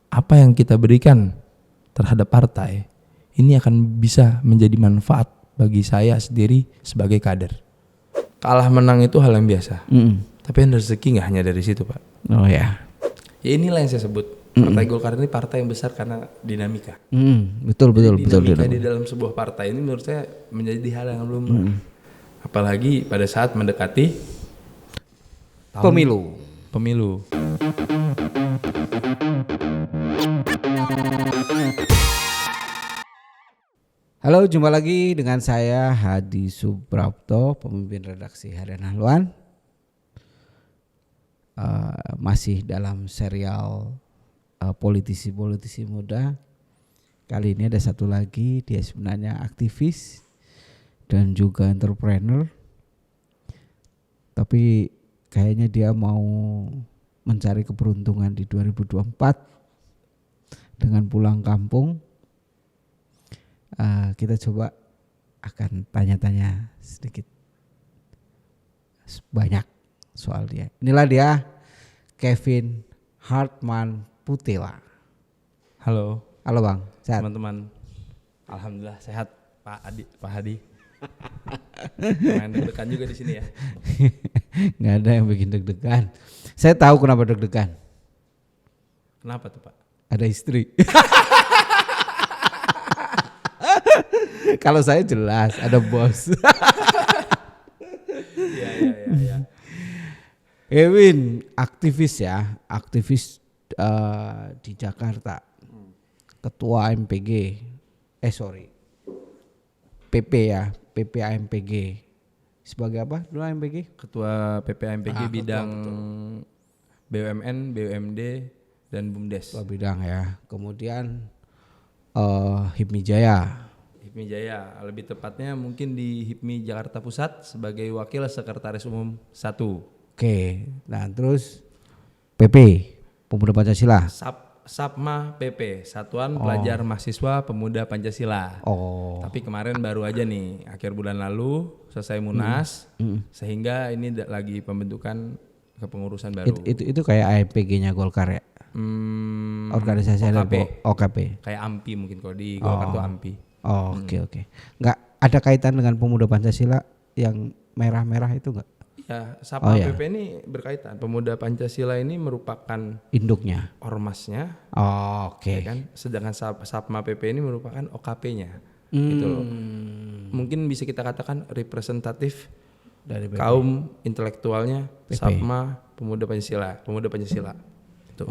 apa yang kita berikan terhadap partai ini akan bisa menjadi manfaat bagi saya sendiri sebagai kader. Kalah menang itu hal yang biasa. Tapi yang rezeki nggak hanya dari situ, Pak. Oh ya. Ya inilah yang saya sebut Partai Golkar ini partai yang besar karena dinamika. Betul. Dinamika di dalam sebuah partai ini menurut saya menjadi hal yang belum apalagi pada saat mendekati Pemilu. Halo, jumpa lagi dengan saya Hadi Suprapto, pemimpin redaksi Harian Haluan. Masih dalam serial politisi-politisi muda. Kali ini ada satu lagi, dia sebenarnya aktivis dan juga entrepreneur. Tapi kayaknya dia mau mencari keberuntungan di 2024 dengan pulang kampung. Kita coba akan tanya-tanya sedikit banyak soal dia. Inilah dia, Kevin Hartman Putela. Halo Bang, sehat? teman-teman. Alhamdulillah sehat Pak Hadi. Main deg-degan juga di sini ya. Nggak ada yang bikin deg-degan. Saya tahu kenapa deg-degan. Kenapa tuh Pak? Ada istri. Kalau saya jelas ada bos. Iya. Kevin aktivis di Jakarta. Ketua MPG. PP ya, PP AMPG. Sebagai apa dulu AMPG? Ketua PPAMPG bidang betul. BUMN, BUMD dan BUMDes. Ketua bidang ya. Kemudian HIPMI Jaya. HIPMI Jaya, lebih tepatnya mungkin di HIPMI Jakarta Pusat sebagai Wakil Sekretaris Umum 1. Oke, nah terus PP, Pemuda Pancasila. SAPMA PP, Satuan Pelajar Mahasiswa Pemuda Pancasila. Tapi kemarin baru aja nih, akhir bulan lalu selesai Munas, sehingga ini lagi pembentukan kepengurusan baru. Itu kayak AMPG-nya Golkar ya? Organisasi OKP. Kayak AMPI mungkin kalau di Golkar tuh AMPI. Oke. Nggak ada kaitan dengan Pemuda Pancasila yang merah-merah itu nggak? Ya, SAPMA PP ini berkaitan. Pemuda Pancasila ini merupakan induknya, ormasnya. Oke. Ya kan? Sedangkan SAPMA PP ini merupakan OKP-nya. Gitu loh. Mungkin bisa kita katakan representatif dari PP. Kaum intelektualnya PP. SAPMA Pemuda Pancasila. Itu.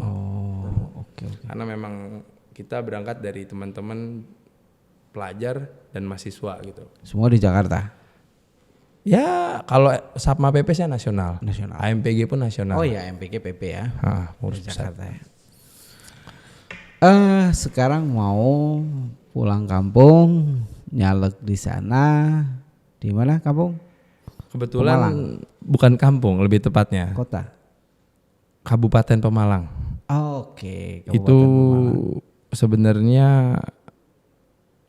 Oke. Karena memang kita berangkat dari teman-teman pelajar dan mahasiswa gitu. Semua di Jakarta. Ya, kalau SAPMA PP saya nasional. AMPG pun nasional. Oh iya, MPG PP ya. Urus Jakarta ya. Sekarang mau pulang kampung, nyalek di sana. Di mana kampung? Kebetulan Pemalang. Bukan kampung, lebih tepatnya Kota. Kabupaten Pemalang. Oke. Itu sebenarnya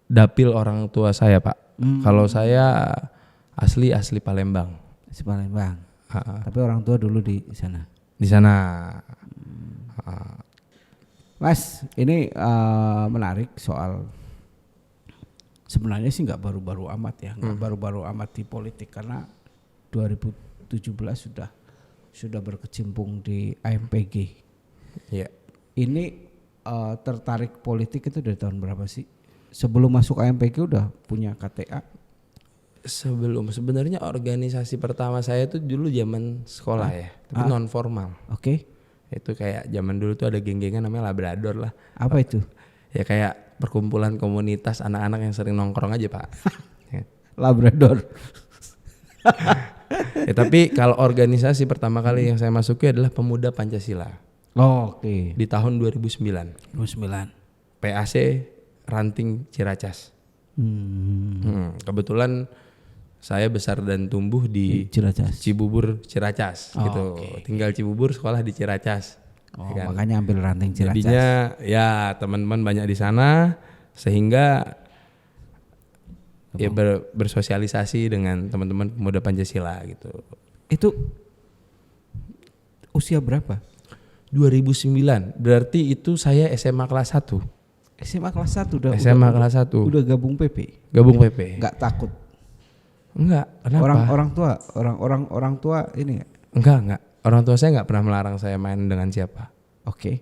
dapil orang tua saya, Pak. Kalau saya asli Palembang. Palembang. Tapi orang tua dulu di sana. Di sana. Mas, ini menarik soal sebenarnya sih nggak baru-baru amat ya, nggak baru-baru amat di politik karena 2017 sudah berkecimpung di AMPG. Iya. Ini tertarik politik itu dari tahun berapa sih? Sebelum masuk AMPG udah punya KTA? Sebenarnya organisasi pertama saya itu dulu zaman sekolah ya, tapi non formal. Oke. Itu kayak zaman dulu tuh ada geng-gengan namanya Labrador lah. Apa itu? Ya kayak perkumpulan komunitas anak-anak yang sering nongkrong aja, Pak. Labrador. Ya, tapi kalau organisasi pertama kali yang saya masuki adalah Pemuda Pancasila. Oke. Di tahun 2009. 2009. PAC Ranting Ciracas. Kebetulan saya besar dan tumbuh di Ciracas. Cibubur Ciracas gitu. Tinggal Cibubur, sekolah di Ciracas. Kan? Makanya ambil Ranting Ciracas. Jadinya ya teman-teman banyak di sana sehingga ya bersosialisasi dengan teman-teman Pemuda Pancasila gitu. Itu usia berapa? 2009. Berarti itu saya SMA kelas 1. SMA kelas 1 udah SMA kelas 1. Udah gabung PP. Gabung PP. Enggak takut. Enggak, kenapa? Orang tua ini Enggak. Orang tua saya enggak pernah melarang saya main dengan siapa. Oke.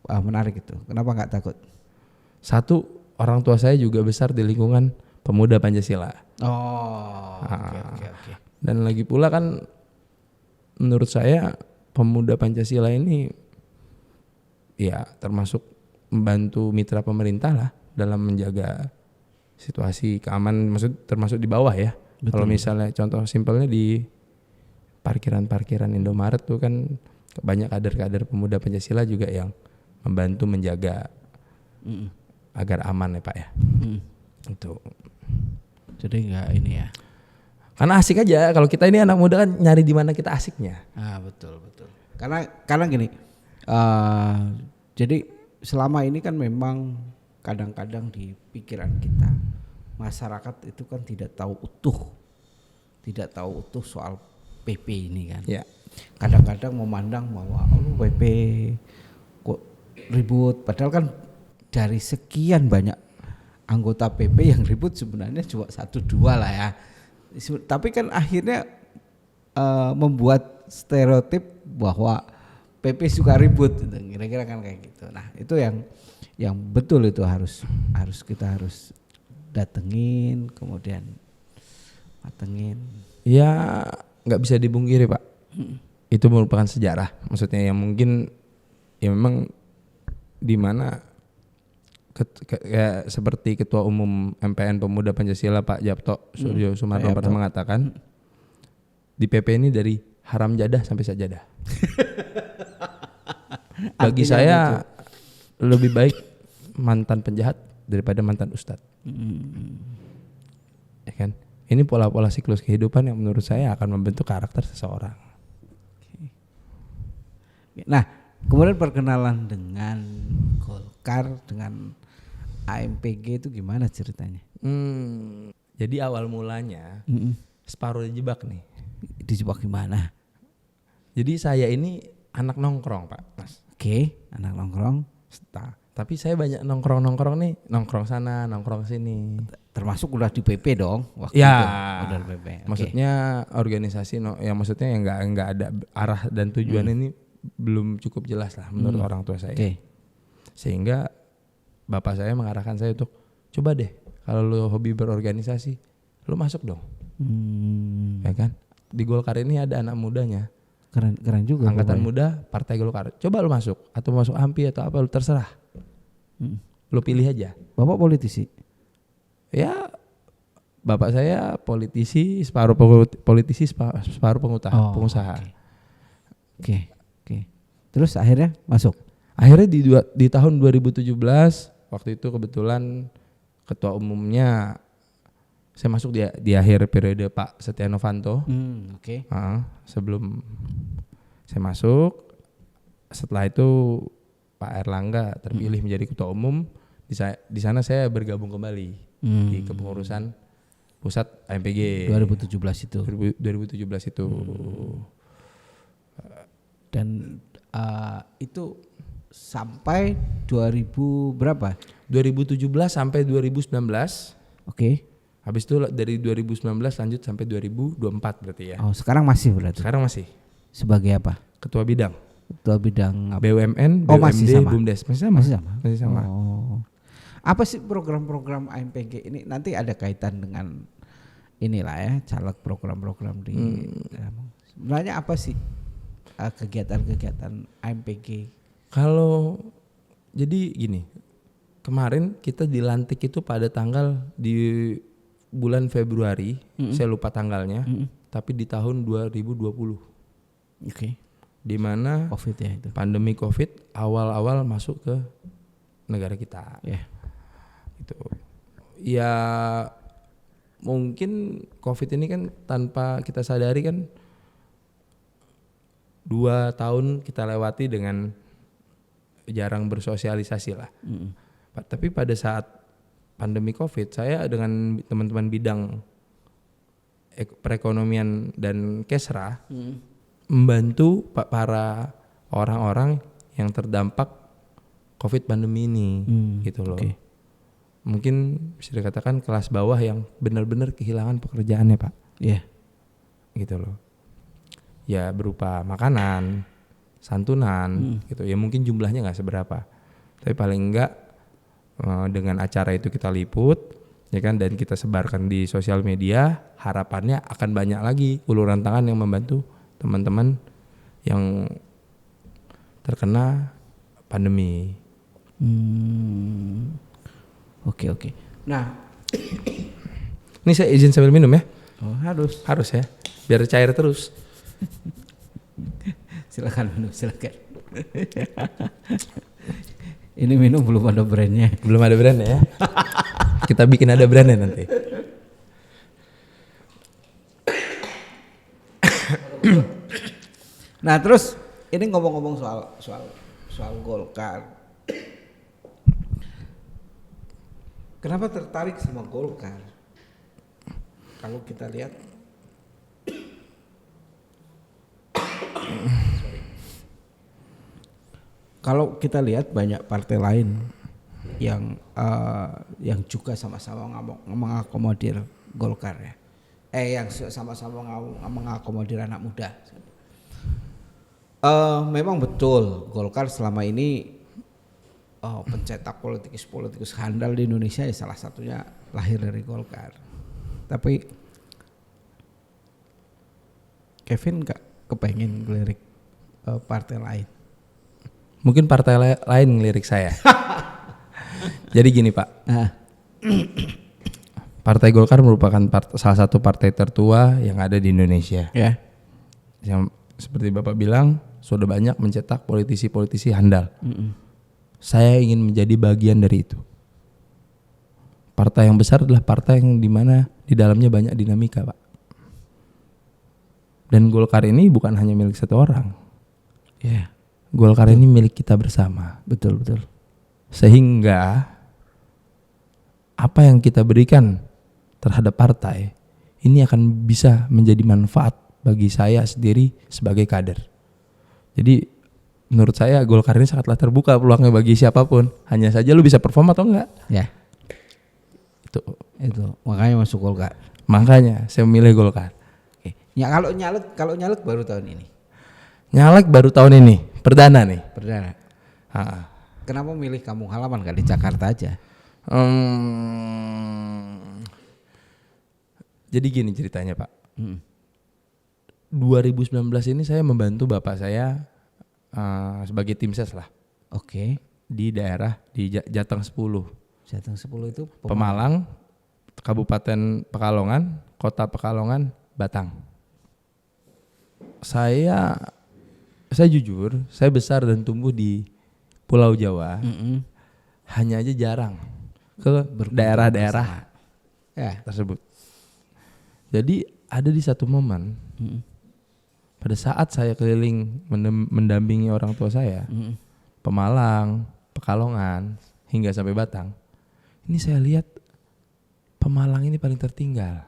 Menarik itu. Kenapa enggak takut? Satu, orang tua saya juga besar di lingkungan pemuda Pancasila. Oke. Dan lagi pula kan menurut saya pemuda Pancasila ini ya termasuk membantu mitra pemerintah lah dalam menjaga situasi keamanan, maksud termasuk di bawah ya. Kalau misalnya contoh simpelnya di parkiran Indomaret tuh kan banyak kader-kader pemuda Pancasila juga yang membantu menjaga agar aman ya Pak ya. Itu. Jadi enggak ini ya. Karena asik aja, kalau kita ini anak muda kan nyari di mana kita asiknya. Betul. Karena gini, jadi selama ini kan memang kadang-kadang di pikiran kita masyarakat itu kan tidak tahu utuh soal PP ini kan. Ya. Kadang-kadang memandang bahwa PP kok ribut, padahal kan dari sekian banyak anggota PP yang ribut sebenarnya cuma 1-2 lah ya. Tapi kan akhirnya membuat stereotip bahwa PP suka ribut, kira-kira kan kayak gitu. Nah itu yang betul itu harus kita datengin, kemudian matengin. Ya nggak bisa dibungkiri Pak. Itu merupakan sejarah. Maksudnya yang mungkin ya memang di mana seperti Ketua Umum MPN Pemuda Pancasila Pak Japto Suryo Sumarno pernah mengatakan di PP ini dari haram jadah sampai sajadah. Bagi saya lebih baik mantan penjahat daripada mantan ustadz. Ya kan? Ini pola-pola siklus kehidupan yang menurut saya akan membentuk karakter seseorang. Nah, kemudian perkenalan dengan Golkar, dengan AMPG itu gimana ceritanya? Jadi awal mulanya separuh dijebak nih. Dijebak gimana? Jadi saya ini anak nongkrong Pak Mas. Oke, anak nongkrong. Tapi saya banyak nongkrong nih, nongkrong sana, nongkrong sini. Termasuk udah di PP dong waktu ya, itu. Udah di PP. Maksudnya organisasi yang maksudnya yang nggak ada arah dan tujuan ini belum cukup jelas lah menurut orang tua saya. Sehingga bapak saya mengarahkan saya untuk coba deh kalau lu hobi berorganisasi, lu masuk dong. Ya kan? Di Golkar ini ada anak mudanya. Keren juga. Angkatan muda Partai Golkar. Coba lu masuk atau masuk AMPI atau apa lu terserah. Lu pilih aja. Bapak politisi? Ya bapak saya politisi, separuh pengusaha. Oke. Terus akhirnya masuk? Akhirnya di tahun 2017 waktu itu kebetulan ketua umumnya saya masuk di akhir periode Pak Setia Novanto. Sebelum saya masuk, setelah itu Pak Erlangga terpilih menjadi ketua umum. Di sana saya bergabung kembali di kepengurusan pusat AMPG 2017 itu. 2017 itu. Dan itu sampai 2000 berapa? 2017 sampai 2019. Oke. Habis itu dari 2019 lanjut sampai 2024 berarti ya. Oh, sekarang masih berarti? Sekarang masih. Sebagai apa? Ketua bidang. Ketua bidang apa? BUMN, BUMD, masih sama? BUMDes. Masih sama. Oh. Apa sih program-program AMPG ini? Nanti ada kaitan dengan inilah ya, caleg program-program di sebenarnya apa sih kegiatan-kegiatan AMPG? Kalau jadi gini, kemarin kita dilantik itu pada tanggal di bulan Februari, saya lupa tanggalnya, tapi di tahun 2020. Di mana COVID ya itu. Pandemi COVID awal-awal masuk ke negara kita. Itu. Ya mungkin COVID ini kan tanpa kita sadari kan 2 tahun kita lewati dengan jarang bersosialisasi lah. Tapi pada saat pandemi COVID, saya dengan teman-teman bidang perekonomian dan Kesra membantu para orang-orang yang terdampak COVID pandemi ini gitu loh. Okay. Mungkin bisa dikatakan kelas bawah yang benar-benar kehilangan pekerjaannya Pak. Iya. Gitu loh. Ya berupa makanan, santunan gitu. Ya mungkin jumlahnya nggak seberapa. Tapi paling enggak dengan acara itu kita liput ya kan, dan kita sebarkan di sosial media, harapannya akan banyak lagi uluran tangan yang membantu teman-teman yang terkena pandemi. Oke. Nah, ini saya izin sambil minum ya. oh, harus Ya, biar cair terus. Silakan minum, silakan. Ini minum belum ada brandnya. Belum ada brandnya ya. Kita bikin ada brandnya nanti. Nah, terus ini ngomong-ngomong soal Golkar. Kenapa tertarik sama Golkar? Kalau kita lihat kalau kita lihat banyak partai lain yang juga sama-sama mengakomodir Golkar ya. Yang sama-sama mengakomodir anak muda. Memang betul Golkar selama ini pencetak politikus handal di Indonesia ya, salah satunya lahir dari Golkar. Tapi Kevin gak kepengen ngelirik partai lain? Mungkin partai lain ngelirik saya. Jadi gini Pak, Partai Golkar merupakan salah satu partai tertua yang ada di Indonesia. Ya. Yang seperti Bapak bilang sudah banyak mencetak politisi-politisi handal. Saya ingin menjadi bagian dari itu. Partai yang besar adalah partai yang dimana di dalamnya banyak dinamika Pak. Dan Golkar ini bukan hanya milik satu orang. Ya. Golkar ini milik kita bersama. Betul. Sehingga apa yang kita berikan terhadap partai ini akan bisa menjadi manfaat bagi saya sendiri sebagai kader. Jadi menurut saya Golkar ini sangatlah terbuka peluangnya bagi siapapun. Hanya saja lu bisa perform atau enggak. Ya. Itu makanya masuk Golkar. Makanya saya memilih Golkar. Oke. Ya kalau nyalek baru tahun ini. Nyalek baru tahun ini, perdana nih. Perdana. Kenapa milih Kampung Halaman gak di Jakarta aja? Jadi gini ceritanya Pak. 2019 ini saya membantu bapak saya sebagai tim ses lah. Oke. Di daerah di Jateng 10. Jateng 10 itu Pemalang, Kabupaten Pekalongan, Kota Pekalongan, Batang. Saya jujur, saya besar dan tumbuh di Pulau Jawa. Hanya aja jarang ke daerah-daerah tersebut. Jadi ada di satu momen pada saat saya keliling mendampingi orang tua saya, Pemalang, Pekalongan, hingga sampai Batang. Ini saya lihat Pemalang ini paling tertinggal.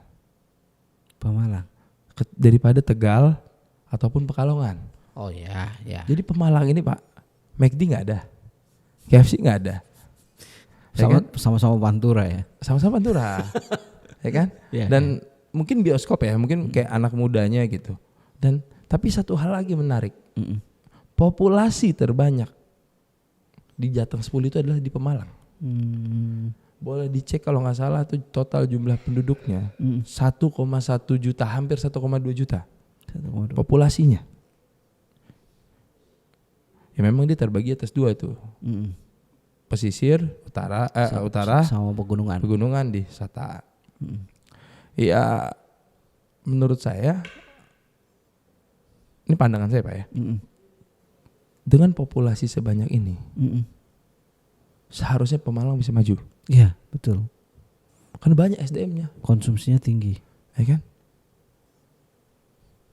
Pemalang Daripada Tegal ataupun Pekalongan. Oh ya. Jadi Jadi Pemalang ini Pak, McD nggak ada, KFC nggak ada. sama-sama Pantura ya. Sama-sama Pantura, ya kan? Ya, Dan mungkin bioskop ya, mungkin kayak anak mudanya gitu. Dan tapi satu hal lagi menarik, populasi terbanyak di Jateng 10 itu adalah di Pemalang. Boleh dicek kalau nggak salah tuh total jumlah penduduknya 1,1 juta, hampir 1,2 juta populasinya. Ya memang dia terbagi atas dua tuh. Pesisir utara sama pegunungan di Sata. Ya menurut saya, ini pandangan saya Pak ya, dengan populasi sebanyak ini seharusnya Pemalang bisa maju. Iya betul. Kan banyak SDM-nya, Konsumsinya tinggi, ya kan?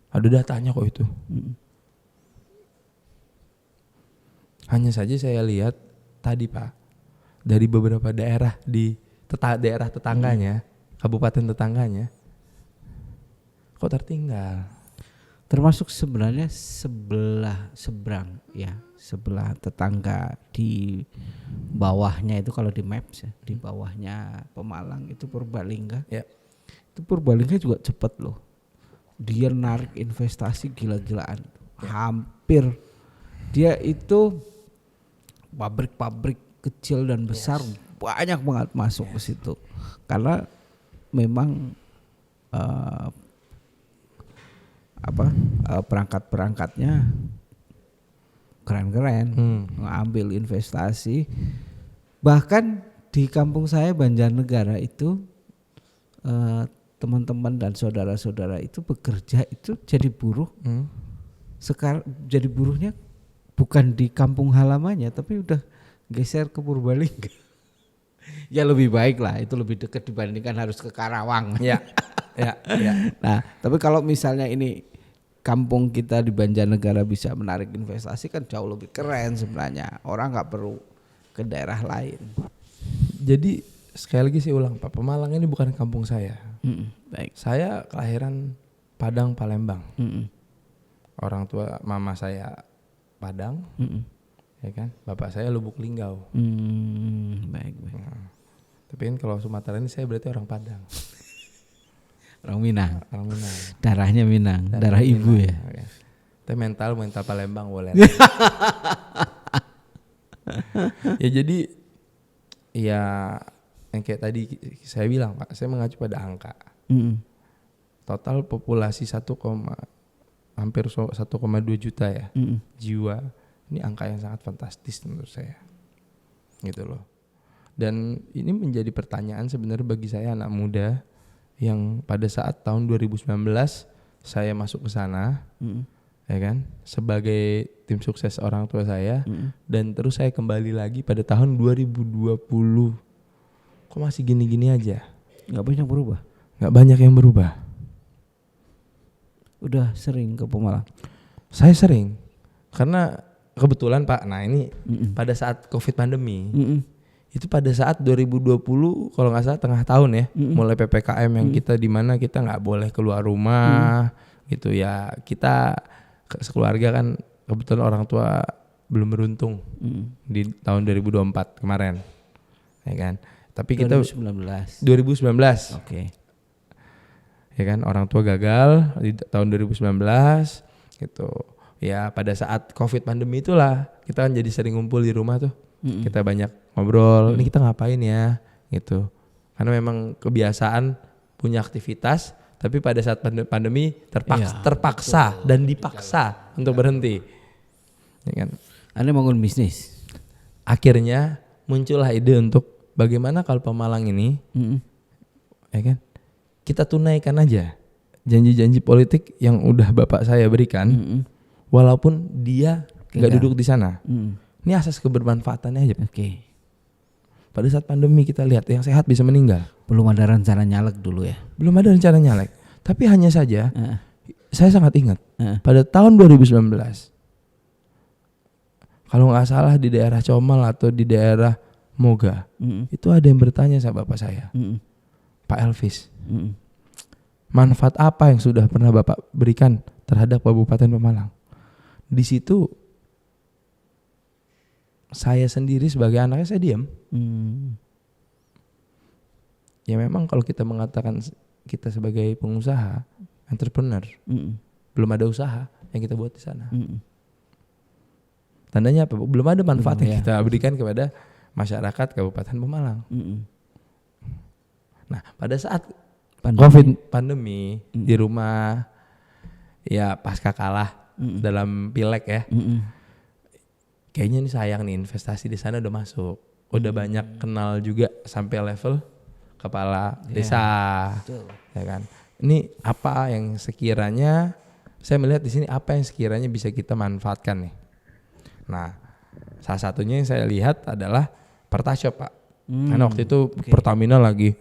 Ada datanya kok itu. Hanya saja saya lihat tadi Pak, dari beberapa daerah di daerah tetangganya, kabupaten tetangganya, kok tertinggal. termasuk sebenarnya sebelah tetangga di bawahnya itu kalau di maps ya, di bawahnya Pemalang itu Purbalingga. Ya. Itu Purbalingga juga cepet loh. Dia narik investasi gila-gilaan. Hampir dia itu pabrik-pabrik kecil dan besar banyak banget masuk ke situ. Karena memang perangkat-perangkatnya keren-keren, ngambil investasi. Bahkan di kampung saya Banjarnegara itu teman-teman dan saudara-saudara itu bekerja itu jadi buruh. Sekarang jadi buruhnya bukan di kampung halamannya tapi udah geser ke Purbalingga. Ya lebih baik lah, itu lebih dekat dibandingkan harus ke Karawang. Ya. Nah, tapi kalau misalnya ini kampung kita di Banjarnegara bisa menarik investasi kan jauh lebih keren sebenarnya. Orang nggak perlu ke daerah lain. Jadi sekali lagi saya ulang Pak, Pemalang ini bukan kampung saya. Baik. Saya kelahiran Padang Palembang. Orang tua mama saya Padang, ya kan. Bapak saya Lubuk Linggau. Baik. Tapi kan kalau Sumatera ini saya berarti orang Padang. Orang Minang. Orang Minang. Darahnya Minang, darah ibu ya. Okay. Tapi mental Palembang boleh. Ya jadi ya yang kayak tadi saya bilang Pak, saya mengacu pada angka. Total populasi hampir 1,2 juta ya jiwa. Ini angka yang sangat fantastis menurut saya. Gitu loh. Dan ini menjadi pertanyaan sebenarnya bagi saya anak muda yang pada saat tahun 2019 saya masuk ke sana, ya kan, sebagai tim sukses orang tua saya, dan terus saya kembali lagi pada tahun 2020. Kok masih gini-gini aja? Nggak banyak berubah. Nggak banyak yang berubah. Udah sering ke Pemalang? Saya sering, karena kebetulan Pak. Nah ini pada saat COVID pandemi. Itu pada saat 2020 kalau nggak salah tengah tahun ya, mulai PPKM yang kita di mana kita nggak boleh keluar rumah gitu ya. Kita sekeluarga kan kebetulan orang tua belum beruntung di tahun 2024 kemarin, ya kan. Tapi 2019. Oke. Ya kan, orang tua gagal di tahun 2019 gitu. Ya pada saat COVID pandemi itulah kita kan jadi sering ngumpul di rumah tuh. Kita banyak ngobrol, ini kita ngapain ya gitu. Karena memang kebiasaan punya aktivitas, tapi pada saat pandemi terpaksa dan dipaksa untuk berhenti. Ya kan? Anda bangun bisnis. Akhirnya muncullah ide untuk bagaimana kalau Pemalang ini, ya kan, kita tunaikan aja janji-janji politik yang udah bapak saya berikan, walaupun dia nggak duduk di sana. Ini asas kebermanfaatannya aja. Oke. Pada saat pandemi kita lihat yang sehat bisa meninggal. Belum ada rencana nyalek dulu ya? Belum ada rencana nyalek. Tapi hanya saja saya sangat ingat pada tahun 2019. Kalau nggak salah di daerah Comal atau di daerah Moga. Itu ada yang bertanya sama bapak saya. Pak Elvis. Manfaat apa yang sudah pernah Bapak berikan terhadap Kabupaten Pemalang? Di situ saya sendiri sebagai anaknya saya diam. Ya memang kalau kita mengatakan kita sebagai pengusaha, entrepreneur, belum ada usaha yang kita buat di sana. Tandanya apa? Belum ada manfaat yang kita berikan kepada masyarakat Kabupaten Pemalang. Nah, pada saat COVID pandemi di rumah, ya pasca kalah dalam pileg ya. Kayaknya ini sayang nih investasi di sana udah masuk, udah banyak kenal juga sampai level kepala desa, ya kan. Ini apa yang sekiranya saya melihat di sini apa yang sekiranya bisa kita manfaatkan nih. Nah, salah satunya yang saya lihat adalah Pertashop Pak, karena waktu itu Pertamina lagi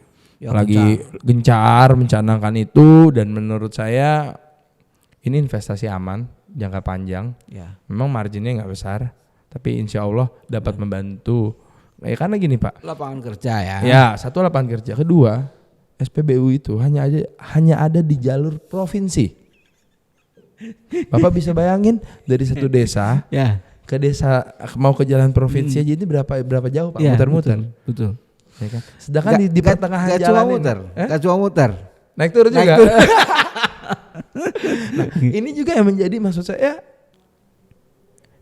gencar mencanangkan itu dan menurut saya ini investasi aman jangka panjang. Memang marginnya nggak besar. Tapi insya Allah dapat membantu. Karena gini Pak. Lapangan kerja ya. Ya, satu lapangan kerja. Kedua, SPBU itu hanya ada di jalur provinsi. Bapak bisa bayangin dari satu desa Ya. ke desa mau ke jalan provinsi aja ini berapa jauh Pak, Ya, muter-muter. Betul. Ya kan? Sedangkan di pertengahan gak jalan cuma ini, muter, gak cuma muter. naik turun Naik juga. turun. Nah, ini juga yang menjadi maksud saya,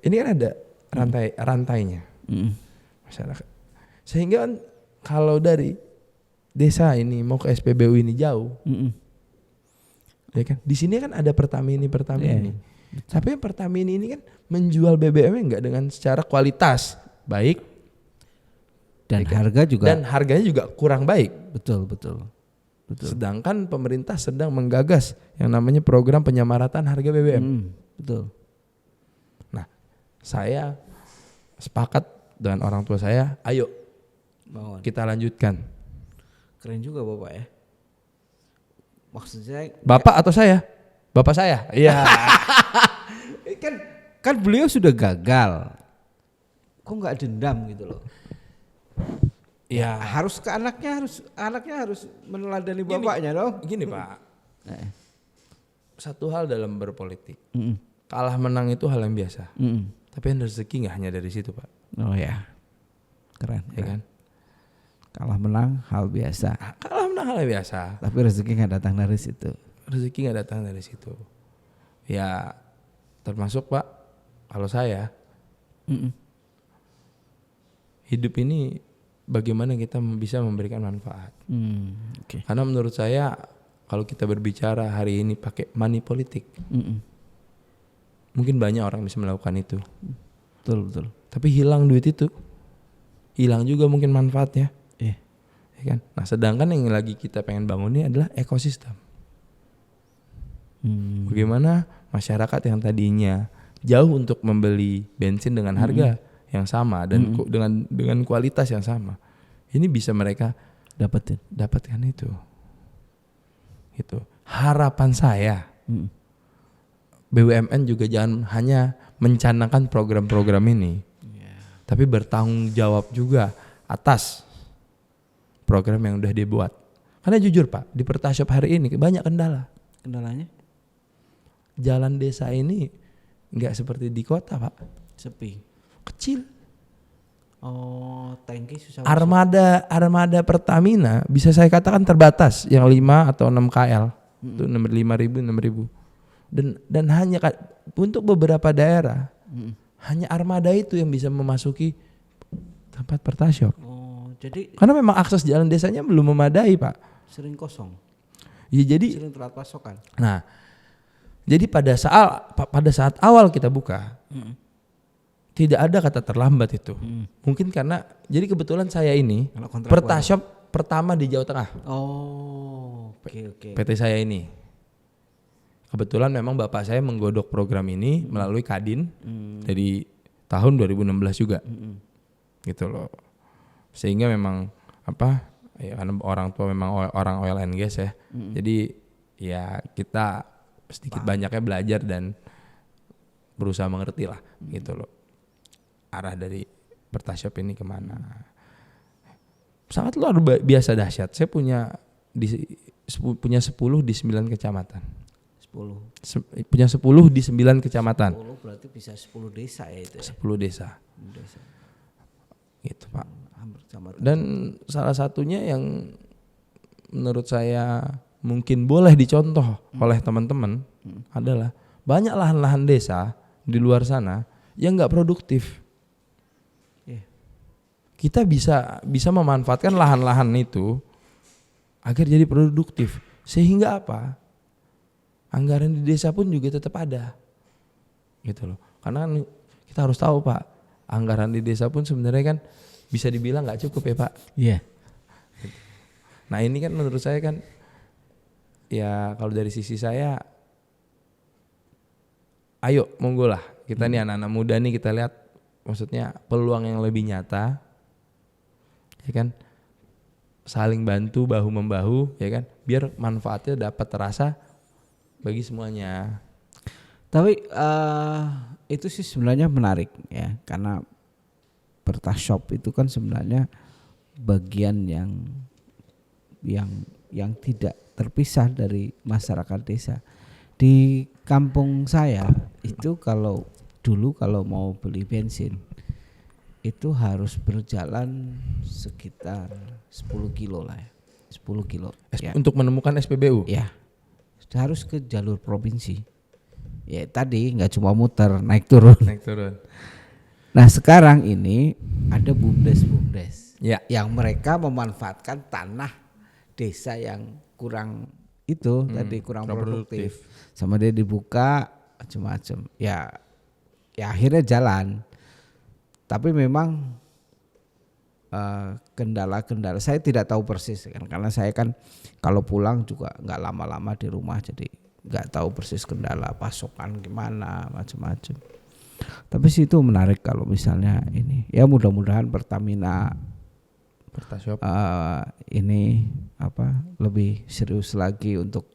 ini kan ada rantainya masyarakat. Sehingga kan kalau dari desa ini mau ke SPBU ini jauh, ya kan? Di sini kan ada Pertamini. Tapi Pertamini ini kan menjual BBM enggak dengan secara kualitas baik Dan ya kan? harga juga. Dan harganya juga kurang baik. Betul. Sedangkan pemerintah sedang menggagas yang namanya program penyamaratan harga BBM. Betul. Nah, saya sepakat dengan orang tua saya, ayo kita lanjutkan. Keren juga Bapak ya. Maksudnya Bapak atau saya? Bapak saya. Iya. kan beliau sudah gagal. Kok nggak dendam gitu loh? Iya. Harus ke anaknya harus meneladani bapaknya dong. Gini Pak. Satu hal dalam berpolitik. Kalah menang itu hal yang biasa. Tapi rezeki nggak hanya dari situ Pak. Oh ya. Keren. Ya kan? Kalah menang hal biasa. Kalah menang hal yang biasa. Tapi rezeki nggak datang dari situ. Rezeki nggak datang dari situ. Ya termasuk Pak, kalau saya hidup ini bagaimana kita bisa memberikan manfaat. Okay. Karena menurut saya kalau kita berbicara hari ini pakai money politik, mungkin banyak orang bisa melakukan itu. Betul. Tapi hilang duit itu, hilang juga mungkin manfaatnya. Ya kan? Nah sedangkan yang lagi kita pengen bangun ini adalah ekosistem. Bagaimana masyarakat yang tadinya jauh untuk membeli bensin dengan harga yang sama dan dengan kualitas yang sama, ini bisa mereka dapatkan itu. Gitu. Harapan saya BUMN juga jangan hanya mencanangkan program-program ini, tapi bertanggung jawab juga atas program yang udah dibuat. Karena jujur Pak, di Pertashop hari ini banyak kendala. Kendalanya? Jalan desa ini nggak seperti di kota Pak. Sepi. Kecil. Oh, tangki susah. Armada Pertamina bisa saya katakan terbatas, yang 5 atau 6 KL. Itu 5.000. Dan hanya untuk beberapa daerah hanya armada itu yang bisa memasuki tempat Pertashop. Jadi karena memang akses jalan desanya belum memadai Pak. Sering kosong. Ya jadi sering telat pasokan. Nah, jadi pada saat awal kita buka tidak ada kata terlambat itu. Mungkin karena jadi kebetulan saya ini Pertashop pertama di Jawa Tengah. Oh, oke. PT saya ini. Kebetulan memang bapak saya menggodok program ini melalui Kadin dari tahun 2016 juga. Gitu loh. Sehingga memang karena orang tua memang orang oil and gas ya. Jadi ya kita sedikit banyaknya belajar dan berusaha mengerti lah gitu loh. Arah dari Pertashop ini kemana. Sangat luar biasa dahsyat. Saya punya 10 di 9 kecamatan. 10. Punya 10 di 9 kecamatan. 10 berarti bisa 10 desa ya itu ya? 10 desa. Gitu Pak. Kecamatan. Dan salah satunya yang menurut saya mungkin boleh dicontoh oleh teman-teman adalah banyak lahan-lahan desa di luar sana yang nggak produktif. Kita bisa memanfaatkan lahan-lahan itu agar jadi produktif, sehingga apa? Anggaran di desa pun juga tetap ada, gitu loh. Karena kan kita harus tahu Pak, anggaran di desa pun sebenarnya kan bisa dibilang nggak cukup ya Pak. Iya. Nah ini kan menurut saya kan, ya kalau dari sisi saya, ayo monggo lah kita nih anak-anak muda nih kita lihat, maksudnya peluang yang lebih nyata. Ya kan, saling bantu bahu membahu, ya kan, biar manfaatnya dapat terasa bagi semuanya. Tapi itu sih sebenarnya menarik ya, karena Pertashop itu kan sebenarnya bagian yang tidak terpisah dari masyarakat desa. Di kampung saya itu kalau dulu kalau mau beli bensin itu harus berjalan sekitar 10 kilo lah ya. 10 kilo. Ya. Untuk menemukan SPBU? Ya. Harus ke jalur provinsi. Ya tadi nggak cuma muter, naik turun. Naik turun. Nah sekarang ini ada bumdes Ya. yang mereka memanfaatkan tanah desa yang kurang itu tadi kurang produktif. Sama dia dibuka macam-macam. Ya akhirnya jalan. Tapi memang kendala-kendala saya tidak tahu persis kan, karena saya kan kalau pulang juga nggak lama-lama di rumah, jadi nggak tahu persis kendala pasokan gimana macam-macam. Tapi sih itu menarik kalau misalnya ini ya, mudah-mudahan Pertamina ini lebih serius lagi untuk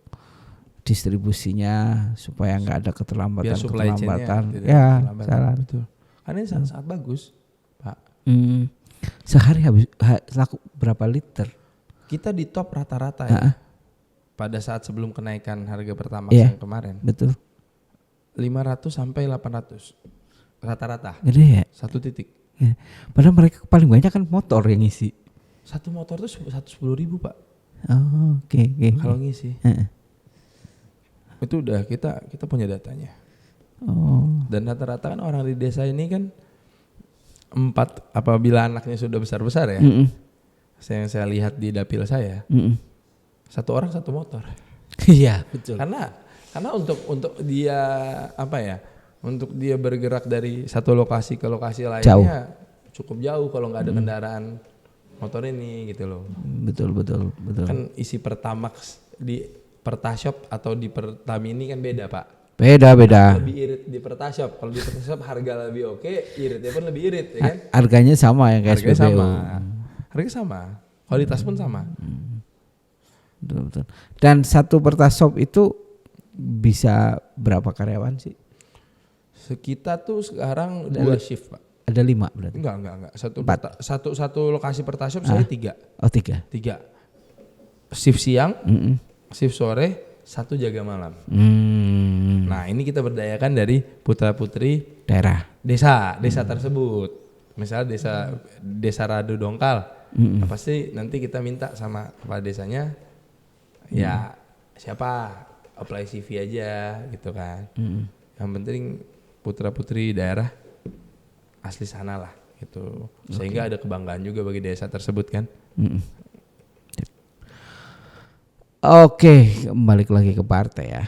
distribusinya supaya nggak ada keterlambatan. Ya, salah. Betul. Karena ini sangat bagus, Pak. Sehari habis laku berapa liter? Kita di top rata-rata ya. Pada saat sebelum kenaikan harga Pertamax yang kemarin. Betul. 500 sampai 800 rata-rata. Gede ya? Satu titik. Ya. Padahal mereka paling banyak kan motor yang ngisi. Satu motor tuh 110.000 Pak. Oh, oke. Kalau ngisi. Itu udah kita punya datanya. Oh. Dan rata-rata kan orang di desa ini kan 4 apabila anaknya sudah besar-besar ya. Yang saya lihat di dapil saya. 1 orang 1 motor. Iya, betul. Karena untuk dia untuk dia bergerak dari satu lokasi ke lokasi lainnya cukup jauh kalau nggak ada kendaraan motor ini gitu loh. Betul. Kan isi Pertamax di Pertashop atau di Pertamini kan beda Pak. Beda. Lebih irit di Pertashop. Kalau di Pertashop harga lebih oke, iritnya pun lebih irit ya kan. Harganya sama ya guys. Harganya sama. Kualitas pun sama. Betul. Dan satu Pertashop itu bisa berapa karyawan sih? Kita tuh sekarang 2 shift Pak. Ada 5 berarti? Enggak. Satu lokasi Pertashop saya 3. Oh 3. Shift siang, shift sore, 1 jaga malam. Nah ini kita berdayakan dari putra putri desa tersebut. Misalnya desa Radu Dongkal, pasti nanti kita minta sama kepala desanya, ya siapa apply CV aja gitu kan. Yang penting putra putri daerah asli sana lah gitu. Sehingga ada kebanggaan juga bagi desa tersebut kan. Oke, balik lagi ke partai ya.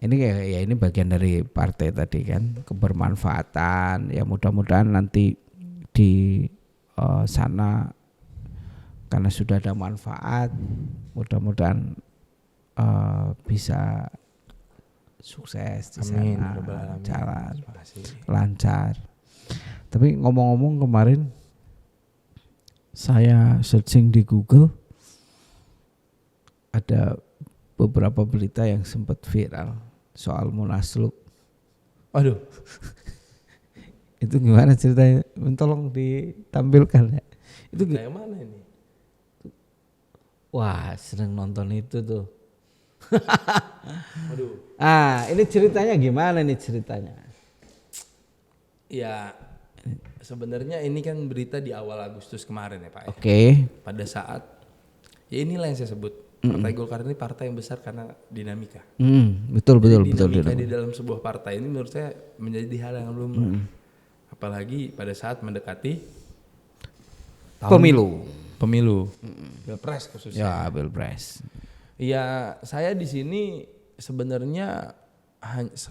Ini bagian dari partai tadi kan, kebermanfaatan. Ya mudah-mudahan nanti di sana karena sudah ada manfaat, mudah-mudahan bisa sukses di sana, jalan lancar. Tapi ngomong-ngomong kemarin saya searching di Google, ada beberapa berita yang sempat viral soal Munaslup. Aduh. Itu gimana ceritanya? Tolong ditampilkan ya. Itu kayak mana ini? Wah, sering nonton itu tuh. Aduh. Ini ceritanya gimana nih ceritanya? Ya, sebenarnya ini kan berita di awal Agustus kemarin ya Pak. Oke. Pada saat ya inilah yang saya sebut. Partai Golkar ini partai yang besar karena dinamika. Betul. Dinamika di dalam sebuah partai ini menurut saya menjadi hal yang lumrah. Apalagi pada saat mendekati pemilu. Pilpres khususnya. Ya, Pilpres. Ya, saya di sini sebenarnya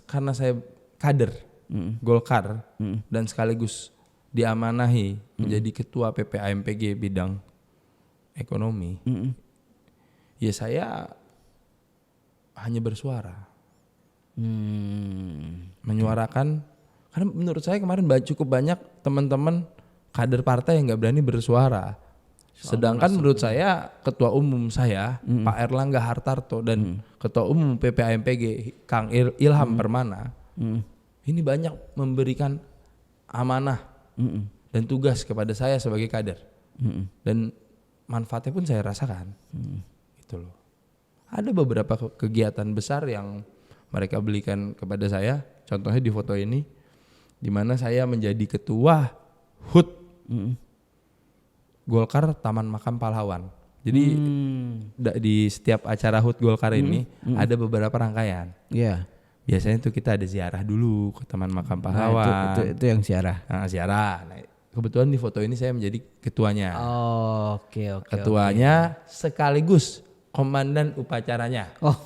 karena saya kader Golkar dan sekaligus diamanahi menjadi ketua PPAMPG bidang ekonomi. Ya saya hanya bersuara, menyuarakan, karena menurut saya kemarin cukup banyak teman-teman kader partai yang nggak berani bersuara. Sedangkan menurut saya ketua umum saya Pak Erlangga Hartarto dan ketua umum PPAMPG Kang Ilham Permana ini banyak memberikan amanah dan tugas kepada saya sebagai kader dan manfaatnya pun saya rasakan. Gitu loh. Ada beberapa kegiatan besar yang mereka belikan kepada saya. Contohnya di foto ini, di mana saya menjadi ketua HUT Golkar Taman Makam Pahlawan. Jadi di setiap acara HUT Golkar ini ada beberapa rangkaian. Iya. Biasanya tuh kita ada ziarah dulu ke Taman Makam Pahlawan. Nah, itu yang ziarah. Nah, ziarah. Nah, kebetulan di foto ini saya menjadi ketuanya. Oke. Ketuanya sekaligus komandan upacaranya. Oh,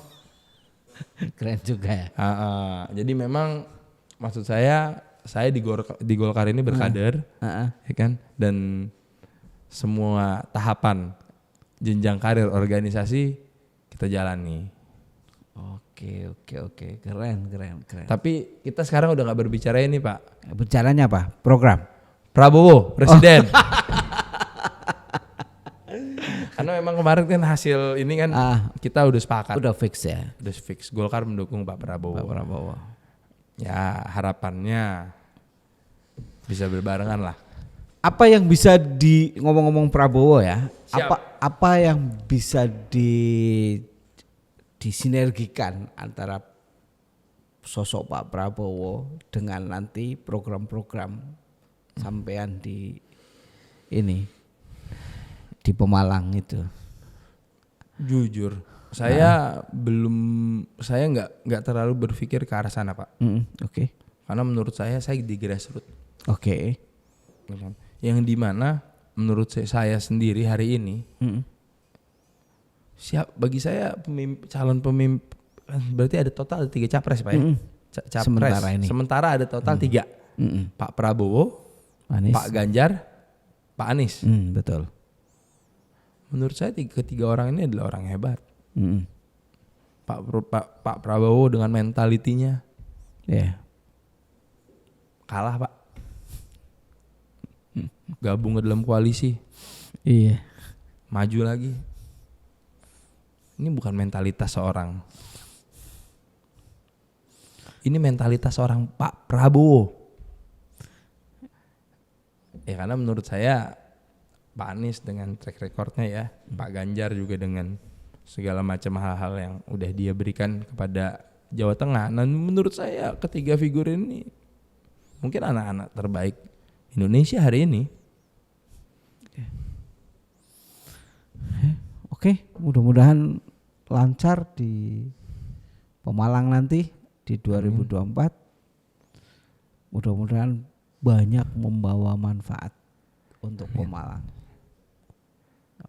keren juga ya. Jadi memang maksud saya di Golkar ini berkader, ya kan? Dan semua tahapan jenjang karir organisasi kita jalani. Oke, keren. Tapi kita sekarang udah nggak berbicara ini, Pak. Berjalannya apa? Program Prabowo presiden. Karena memang kemarin kan hasil ini kan kita udah sepakat. Udah fix ya. Udah fix. Golkar mendukung Pak Prabowo. Ya harapannya bisa berbarengan lah. Apa yang bisa ngomong-ngomong Prabowo ya? Siap. Apa yang bisa disinergikan antara sosok Pak Prabowo dengan nanti program-program sampean di Pemalang itu? Jujur, saya nggak terlalu berpikir ke arah sana, Pak. Oke. Karena menurut saya di grassroots. Oke. Yang dimana menurut saya sendiri hari ini bagi saya calon pemimpin berarti ada total 3 capres, Pak ya. Capres. Sementara ada total 3. Pak Prabowo, Anies. Pak Ganjar, Pak Anies. Betul. Menurut saya ketiga orang ini adalah orang hebat. Pak Prabowo dengan mentalitinya kalah, Pak. Gabung ke dalam koalisi. Iya. Maju lagi. Ini bukan mentalitas seorang. Ini mentalitas seorang Pak Prabowo. Ya karena menurut saya Pak Anies dengan track recordnya ya, Pak Ganjar juga dengan segala macam hal-hal yang udah dia berikan kepada Jawa Tengah. Nah menurut saya ketiga figur ini mungkin anak-anak terbaik Indonesia hari ini. Oke, mudah-mudahan lancar di Pemalang nanti di 2024. Mudah-mudahan banyak membawa manfaat untuk Pemalang.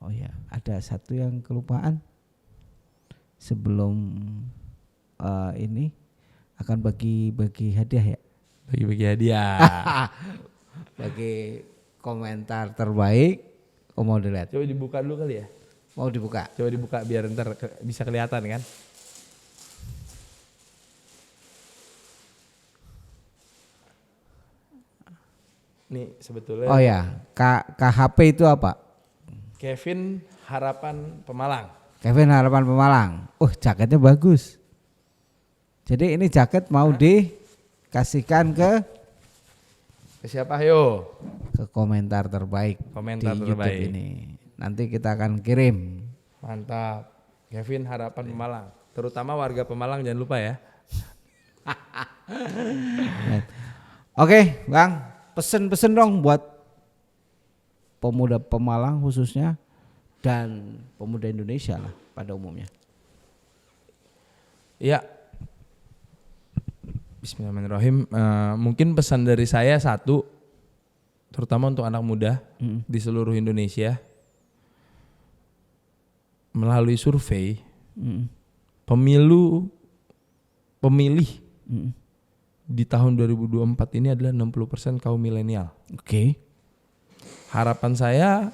Oh ya, ada satu yang kelupaan. Sebelum ini akan bagi hadiah ya. Bagi hadiah. Bagi komentar terbaik. Mau dilihat? Coba dibuka dulu kali ya. Mau dibuka? Coba dibuka biar ntar bisa kelihatan kan. Nih sebetulnya. Oh ya, KHP itu apa? Kevin Harapan Pemalang. Kevin Harapan Pemalang. Jaketnya bagus. Jadi ini jaket mau dikasihkan ke siapa yo? Ke komentar terbaik. Komentar di terbaik YouTube ini. Nanti kita akan kirim. Mantap. Kevin Harapan Pemalang. Terutama warga Pemalang jangan lupa ya. Oke, Bang. Pesen-pesen dong buat pemuda Pemalang khususnya dan pemuda Indonesia lah pada umumnya. Iya. Bismillahirrahmanirrahim. Mungkin pesan dari saya satu, terutama untuk anak muda di seluruh Indonesia. Melalui survei, pemilih di tahun 2024 ini adalah 60% kaum milenial. Oke. Harapan saya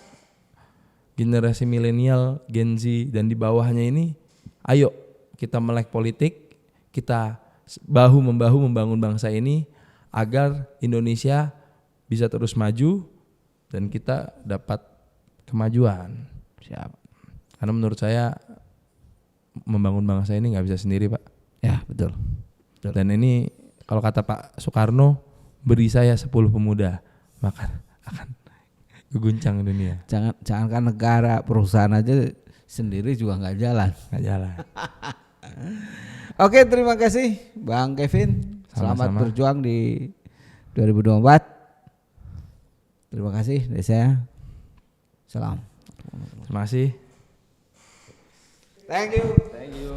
generasi milenial, Gen Z dan di bawahnya ini, ayo kita melek politik, kita bahu membahu membangun bangsa ini agar Indonesia bisa terus maju dan kita dapat kemajuan. Siap. Karena menurut saya membangun bangsa ini nggak bisa sendiri, Pak. Ya, betul. Dan ini kalau kata Pak Soekarno, beri saya 10 pemuda, maka akan guguncang dunia. Jangankan negara, perusahaan aja sendiri juga nggak jalan. Oke, terima kasih Bang Kevin. Selamat Sama-sama. berjuang di 2024. Terima kasih dari saya. Salam. Terima kasih. Thank you. Thank you.